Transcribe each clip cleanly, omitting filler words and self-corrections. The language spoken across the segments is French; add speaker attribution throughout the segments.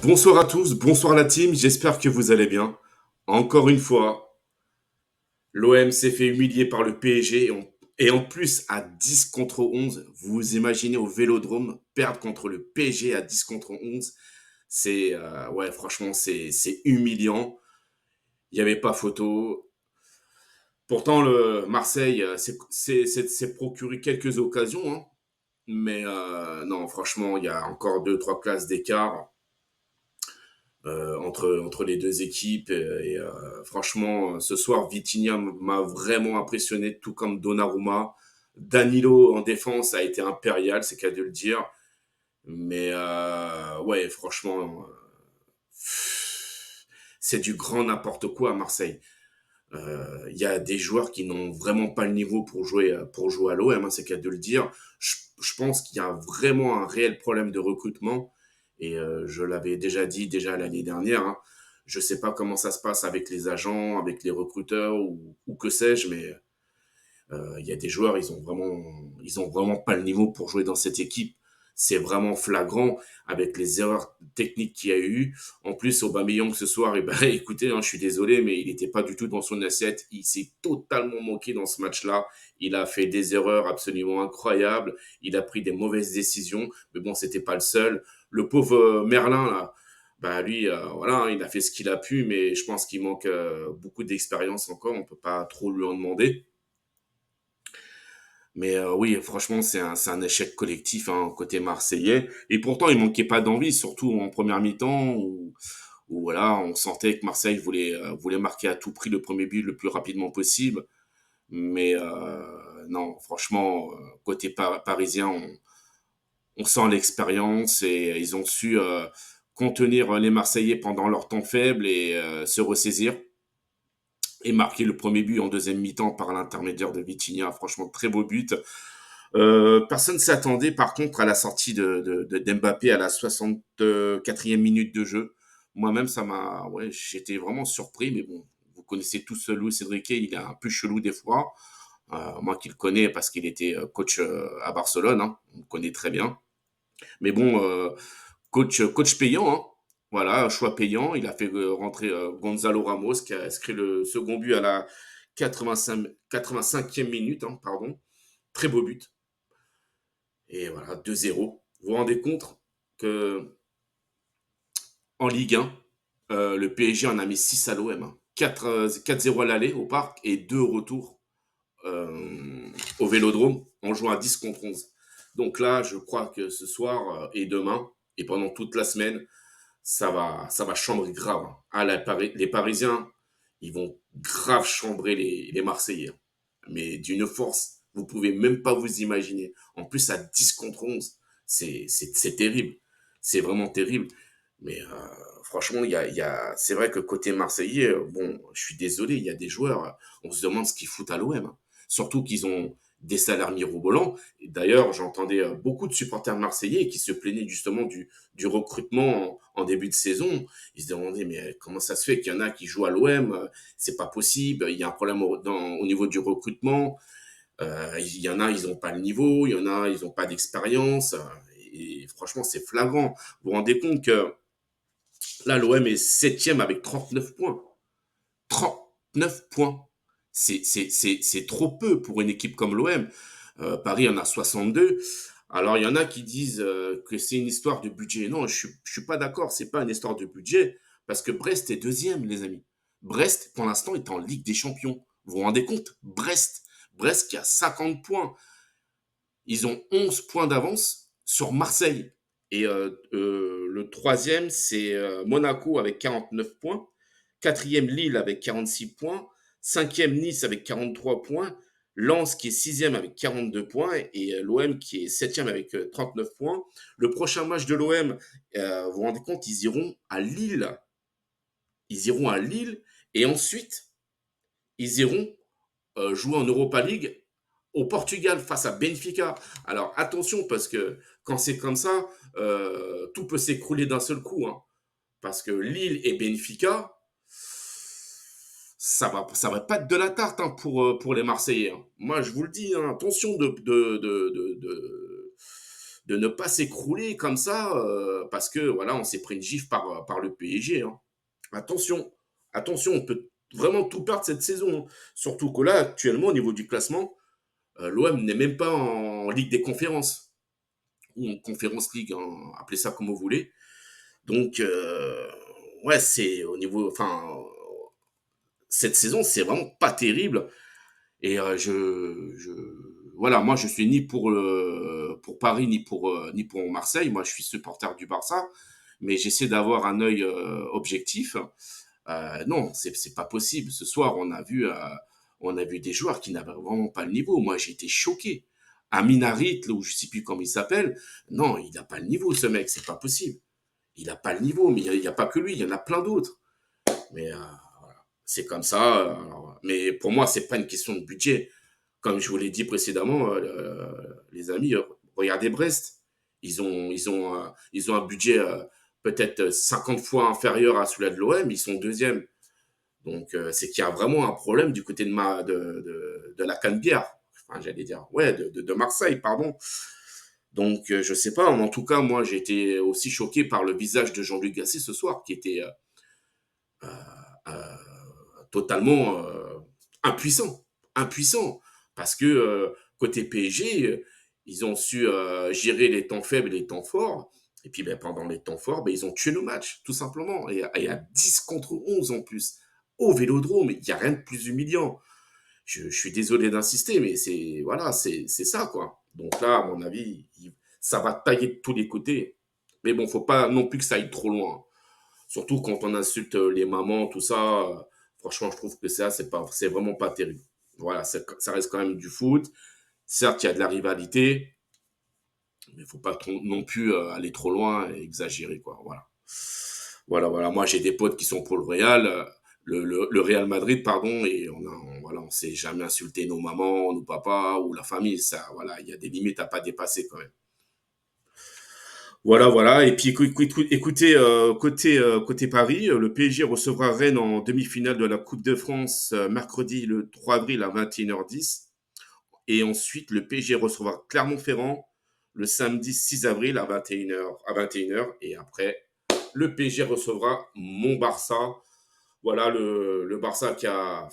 Speaker 1: Bonsoir à tous, bonsoir la team, j'espère que vous allez bien. Encore une fois, l'OM s'est fait humilier par le PSG et en plus à 10 contre 11. Vous vous imaginez au Vélodrome perdre contre le PSG à 10 contre 11. Ouais, franchement, c'est humiliant. Il n'y avait pas photo. Pourtant, le Marseille s'est procuré quelques occasions, hein. Mais non, franchement, il y a encore deux, trois classes d'écart. Entre les deux équipes. Franchement, ce soir, Vitinha m'a vraiment impressionné, tout comme Donnarumma. Danilo en défense a été impérial, c'est qu'à de le dire. Mais ouais, franchement, c'est du grand n'importe quoi à Marseille. Il y a des joueurs qui n'ont vraiment pas le niveau pour jouer à l'OM, hein, c'est qu'à de le dire. Je pense qu'il y a vraiment un réel problème de recrutement. Et je l'avais déjà dit déjà l'année dernière. Hein. Je sais pas comment ça se passe avec les agents, avec les recruteurs ou que sais-je, mais il y a des joueurs, ils ont vraiment pas le niveau pour jouer dans cette équipe. C'est vraiment flagrant avec les erreurs techniques qu'il y a eu. En plus, Aubameyang ce soir, eh ben, écoutez, hein, je suis désolé, mais il n'était pas du tout dans son assiette. Il s'est totalement manqué dans ce match-là. Il a fait des erreurs absolument incroyables. Il a pris des mauvaises décisions. Mais bon, c'était pas le seul. Le pauvre Merlin, là, bah lui, voilà, hein, il a fait ce qu'il a pu, mais je pense qu'il manque beaucoup d'expérience encore. On peut pas trop lui en demander. Mais oui, franchement, c'est un échec collectif hein, côté marseillais. Et pourtant, il manquait pas d'envie, surtout en première mi-temps où voilà, on sentait que Marseille voulait marquer à tout prix le premier but le plus rapidement possible. Mais non, franchement, côté parisien, on sent l'expérience et ils ont su contenir les Marseillais pendant leur temps faible et se ressaisir et marquer le premier but en deuxième mi-temps par l'intermédiaire de Vitinha. Franchement, très beau but. Personne ne s'attendait par contre à la sortie d'Mbappé à la 64e minute de jeu. Moi-même, ouais, j'étais vraiment surpris, mais bon, vous connaissez tous Luis Enrique, il est un peu chelou des fois. Moi qui le connais parce qu'il était coach à Barcelone, hein, on le connaît très bien. Mais bon, coach payant, hein. Voilà, choix payant. Il a fait rentrer Gonzalo Ramos qui a inscrit le second but à la 85e minute, hein, pardon. Très beau but. Et voilà, 2-0. Vous vous rendez compte que en Ligue 1, le PSG en a mis 6 à l'OM. Hein. 4-0 à l'aller au parc et 2 au retour au Vélodrome en jouant à 10 contre 11. Donc là, je crois que ce soir et demain, et pendant toute la semaine, ça va chambrer grave. Hein. Ah, les Parisiens, ils vont grave chambrer les Marseillais. Mais d'une force, vous pouvez même pas vous imaginer. En plus, à 10 contre 11, c'est terrible. C'est vraiment terrible. Mais franchement, c'est vrai que côté Marseillais, bon, je suis désolé, il y a des joueurs, on se demande ce qu'ils foutent à l'OM. Hein. Surtout qu'ils ont des salaires mirobolants. Et d'ailleurs, j'entendais beaucoup de supporters marseillais qui se plaignaient justement du recrutement en début de saison. Ils se demandaient, mais comment ça se fait qu'il y en a qui jouent à l'OM? C'est pas possible. Il y a un problème au niveau du recrutement. Il y en a, ils n'ont pas le niveau. Il y en a, ils n'ont pas d'expérience. Et franchement, c'est flagrant. Vous vous rendez compte que là, l'OM est septième avec 39 points. 39 points. C'est trop peu pour une équipe comme l'OM. Paris en a 62. Alors, il y en a qui disent que c'est une histoire de budget. Non, je suis pas d'accord. C'est pas une histoire de budget parce que Brest est deuxième, les amis. Brest, pour l'instant, est en Ligue des Champions. Vous vous rendez compte? Brest qui a 50 points. Ils ont 11 points d'avance sur Marseille. Et le troisième, c'est Monaco avec 49 points. Quatrième, Lille avec 46 points. Cinquième, Nice avec 43 points. Lens qui est sixième avec 42 points. Et l'OM qui est septième avec 39 points. Le prochain match de l'OM, vous vous rendez compte, ils iront à Lille. Ils iront à Lille. Et ensuite, ils iront jouer en Europa League au Portugal face à Benfica. Alors attention parce que quand c'est comme ça, tout peut s'écrouler d'un seul coup. Hein. Parce que Lille et Benfica, ça va pas être de la tarte hein, pour les Marseillais. Hein. Moi, je vous le dis, hein, attention de ne pas s'écrouler comme ça, parce que voilà, on s'est pris une gifle par le PSG, hein. Attention, attention, on peut vraiment tout perdre cette saison, hein. Surtout que là, actuellement, au niveau du classement, l'OM n'est même pas en Ligue des Conférences, ou en Conférence League, hein, appelez ça comme vous voulez. Donc, ouais, c'est au niveau, enfin, cette saison, c'est vraiment pas terrible. Et voilà, moi, je suis ni pour Paris, ni pour Marseille. Moi, je suis supporter du Barça, mais j'essaie d'avoir un œil objectif. Non, c'est pas possible. Ce soir, on a vu des joueurs qui n'avaient vraiment pas le niveau. Moi, j'ai été choqué. Amin Harit, ou je sais plus comment il s'appelle, non, il n'a pas le niveau, ce mec, c'est pas possible. Il n'a pas le niveau, mais il y a pas que lui, il y en a plein d'autres. Mais voilà, c'est comme ça. Mais pour moi, c'est pas une question de budget. Comme je vous l'ai dit précédemment, les amis, regardez Brest. Ils ont un budget peut-être 50 fois inférieur à celui de l'OM. Ils sont deuxième. Donc, c'est qu'il y a vraiment un problème du côté de la Canebière. Enfin, j'allais dire, ouais, de Marseille, pardon. Donc, je sais pas. En tout cas, moi, j'ai été aussi choqué par le visage de Jean-Luc Gasset ce soir, qui était euh, euh, totalement impuissant. Impuissant. Parce que côté PSG, ils ont su gérer les temps faibles et les temps forts. Et puis ben, pendant les temps forts, ben, ils ont tué nos matchs, tout simplement. Et à 10 contre 11 en plus. Au Vélodrome, il n'y a rien de plus humiliant. Je suis désolé d'insister, mais c'est voilà, c'est ça, quoi. Donc là, à mon avis, ça va tailler de tous les côtés. Mais bon, faut pas non plus que ça aille trop loin. Surtout quand on insulte les mamans, tout ça. Franchement, je trouve que ça, c'est vraiment pas terrible. Voilà, ça reste quand même du foot. Certes, il y a de la rivalité, mais il faut pas non plus aller trop loin et exagérer, quoi. Voilà. Voilà, voilà. Moi, j'ai des potes qui sont pour le Real, le Real Madrid, pardon, et voilà, on s'est jamais insulté nos mamans, nos papas ou la famille. Ça, voilà, il y a des limites à pas dépasser quand même. Voilà, voilà. Et puis écoutez, côté Paris, le PSG recevra Rennes en demi-finale de la Coupe de France mercredi le 3 avril à 21h10. Et ensuite, le PSG recevra Clermont-Ferrand le samedi 6 avril à 21h. À 21h. Et après, le PSG recevra mon Barça. Voilà, le Barça qui a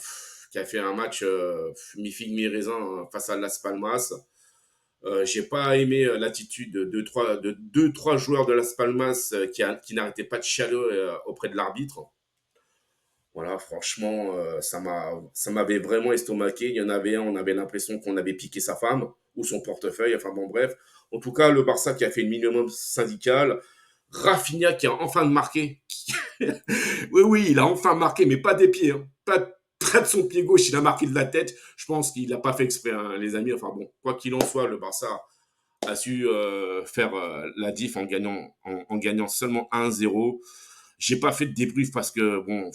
Speaker 1: fait un match mi-figue, mi-raisin face à Las Palmas. J'ai pas aimé l'attitude de deux, trois joueurs de Las Palmas qui n'arrêtaient pas de chialer auprès de l'arbitre. Voilà, franchement, ça m'avait vraiment estomaqué. Il y en avait un, on avait l'impression qu'on avait piqué sa femme ou son portefeuille. Enfin bon, bref. En tout cas, le Barça qui a fait le minimum syndical. Rafinha qui a enfin marqué. Oui, oui, il a enfin marqué, mais pas des pieds, hein. Pas de son pied gauche, il a marqué de la tête. Je pense qu'il n'a pas fait exprès, hein, les amis. Enfin bon, quoi qu'il en soit, le Barça a su faire la diff en gagnant seulement 1-0. J'ai pas fait de débrief parce que bon,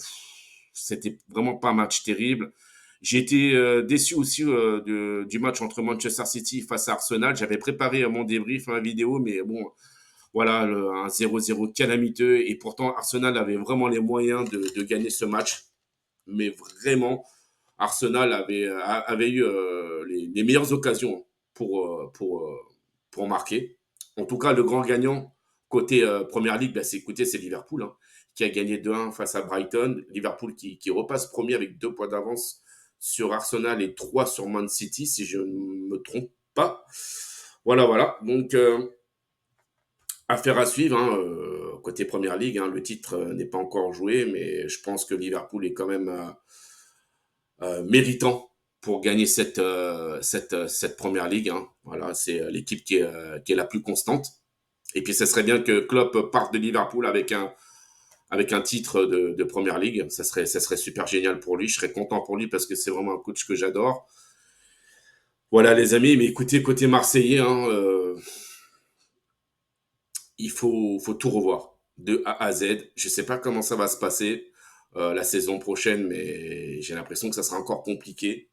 Speaker 1: c'était vraiment pas un match terrible. J'ai été déçu aussi du match entre Manchester City face à Arsenal. J'avais préparé mon débrief en vidéo, mais bon, voilà, un 0-0 calamiteux. Et pourtant, Arsenal avait vraiment les moyens de gagner ce match. Mais vraiment, Arsenal avait eu les meilleures occasions pour, euh, pour, euh, pour marquer. En tout cas, le grand gagnant côté Première Ligue, bah, c'est Liverpool, hein, qui a gagné 2-1 face à Brighton. Liverpool qui repasse premier avec 2 points d'avance sur Arsenal et 3 sur Man City, si je ne me trompe pas. Voilà, voilà. Donc, affaire à suivre, hein, côté Première Ligue. Hein, le titre n'est pas encore joué, mais je pense que Liverpool est quand même méritant pour gagner cette Première Ligue. Hein. Voilà, c'est l'équipe qui est la plus constante. Et puis, ce serait bien que Klopp parte de Liverpool avec un titre de Première Ligue. Ça serait super génial pour lui. Je serais content pour lui parce que c'est vraiment un coach que j'adore. Voilà, les amis. Mais écoutez, côté Marseillais, hein, faut tout revoir de A à Z. Je sais pas comment ça va se passer la saison prochaine, mais j'ai l'impression que ça sera encore compliqué.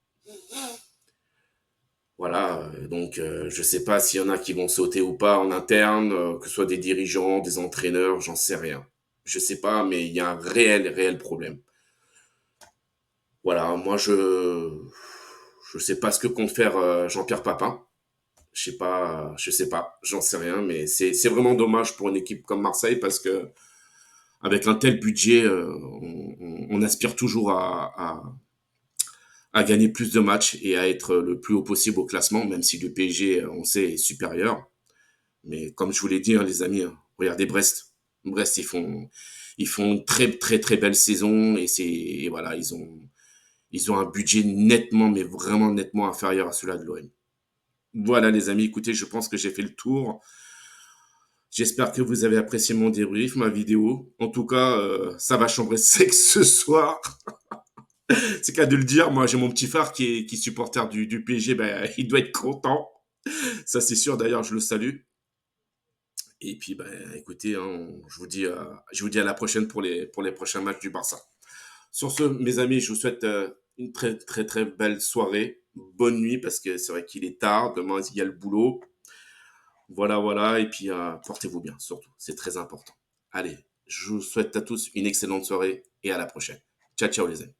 Speaker 1: Voilà, donc je sais pas s'il y en a qui vont sauter ou pas en interne, que ce soit des dirigeants, des entraîneurs, j'en sais rien. Je sais pas, mais il y a un réel problème. Voilà, moi je sais pas ce que compte faire Jean-Pierre Papin. Je sais pas, j'en sais rien, mais c'est vraiment dommage pour une équipe comme Marseille parce que avec un tel budget, on aspire toujours à gagner plus de matchs et à être le plus haut possible au classement, même si le PSG, on sait, est supérieur. Mais comme je vous l'ai dit, hein, les amis, hein, regardez Brest. Brest, ils font une très très très belle saison et voilà, ils ont un budget nettement, mais vraiment nettement inférieur à celui de l'OM. Voilà les amis, écoutez, je pense que j'ai fait le tour. J'espère que vous avez apprécié mon débrief, ma vidéo. En tout cas, ça va chambrer sec ce soir. C'est qu'à de le dire. Moi, j'ai mon petit frère qui est supporter du PSG. Ben, il doit être content. Ça, c'est sûr. D'ailleurs, je le salue. Et puis, ben, écoutez, hein, je vous dis à la prochaine pour les prochains matchs du Barça. Sur ce, mes amis, je vous souhaite une très, très, très belle soirée. Bonne nuit, parce que c'est vrai qu'il est tard. Demain, il y a le boulot. Voilà, voilà. Et puis, portez-vous bien, surtout. C'est très important. Allez, je vous souhaite à tous une excellente soirée et à la prochaine. Ciao, ciao, les amis.